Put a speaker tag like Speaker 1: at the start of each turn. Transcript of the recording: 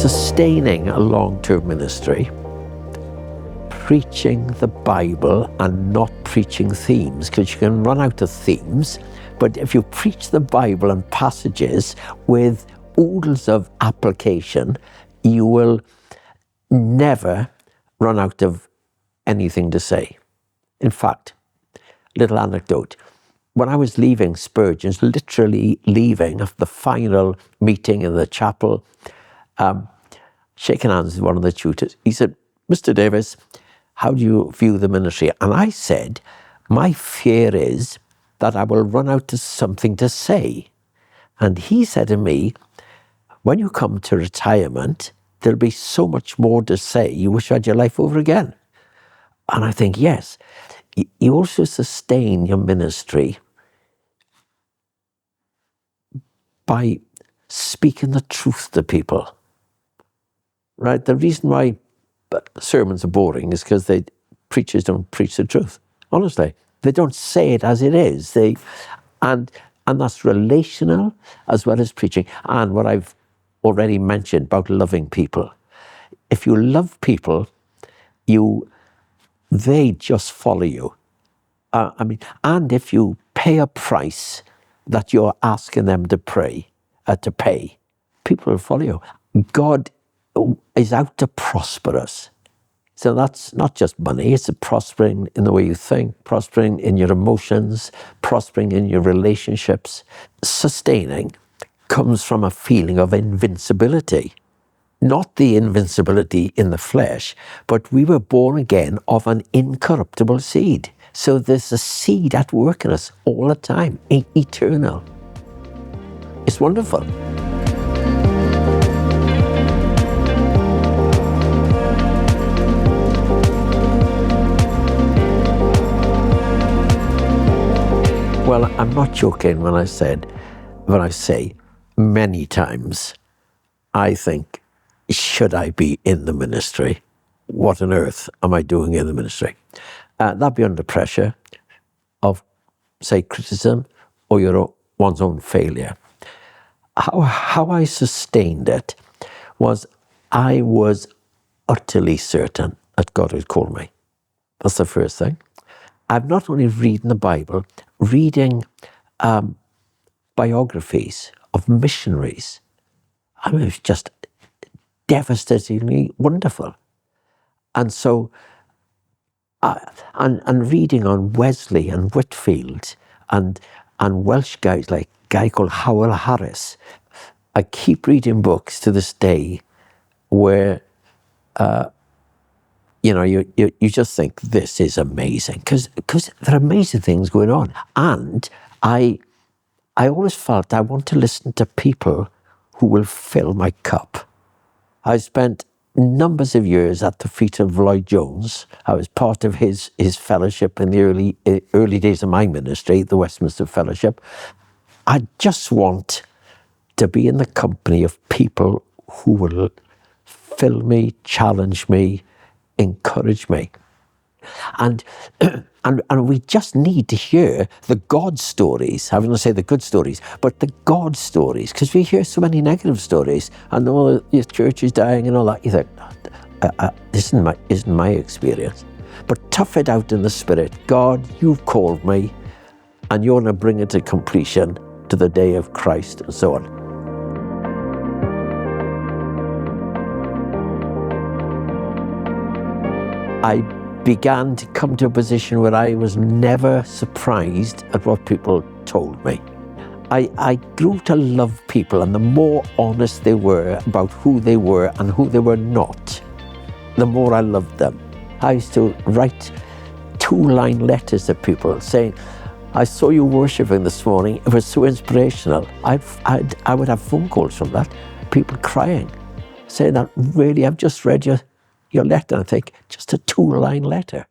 Speaker 1: sustaining a long-term ministry, preaching the Bible and not preaching themes, because you can run out of themes, but if you preach the Bible and passages with oodles of application, you will never run out of anything to say. In fact, little anecdote, when I was leaving Spurgeon's, literally leaving after the final meeting in the chapel, shaking hands with one of the tutors, he said, "Mr. Davies, how do you view the ministry?" And I said, "My fear is that I will run out of something to say." And he said to me, "When you come to retirement, there'll be so much more to say, you wish you had your life over again." And I think, yes, you also sustain your ministry by speaking the truth to people, right? The reason why sermons are boring is because preachers don't preach the truth. Honestly, they don't say it as it is. And that's relational as well as preaching. And what I've already mentioned about loving people. If you love people, they just follow you. And if you pay a price that you're asking them to pay, people will follow you. God is out to prosper us. So that's not just money, it's prospering in the way you think, prospering in your emotions, prospering in your relationships. Sustaining comes from a feeling of invincibility. Not the invincibility in the flesh, but we were born again of an incorruptible seed. So there's a seed at work in us all the time, eternal. It's wonderful. Well, I'm not joking when I say many times, I think, should I be in the ministry? What on earth am I doing in the ministry? That'd be under pressure of, say, criticism or one's own failure. How I sustained it was I was utterly certain that God had called me. That's the first thing. I'm not only reading the Bible, reading biographies of missionaries. I mean, it was just devastatingly wonderful. And so, and reading on Wesley and Whitfield and Welsh guys like a guy called Howell Harris. I keep reading books to this day where, you just think this is amazing because there are amazing things going on. And I always felt I want to listen to people who will fill my cup. I spent numbers of years at the feet of Lloyd Jones. I was part of his fellowship in the early days of my ministry, the Westminster Fellowship. I just want to be in the company of people who will fill me, challenge me, encourage me. And we just need to hear the God stories. I wouldn't say the good stories, but the God stories, because we hear so many negative stories, and all the church is dying and all that. You think, this isn't my experience. But tough it out in the spirit. God, you've called me, and you're going to bring it to completion to the day of Christ, and so on. I began to come to a position where I was never surprised at what people told me. I grew to love people, and the more honest they were about who they were and who they were not, the more I loved them. I used to write 2-line letters to people saying, "I saw you worshiping this morning, it was so inspirational." I would have phone calls from that, people crying, saying that, "Really, I've just read your letter." I think, just a 2-line letter.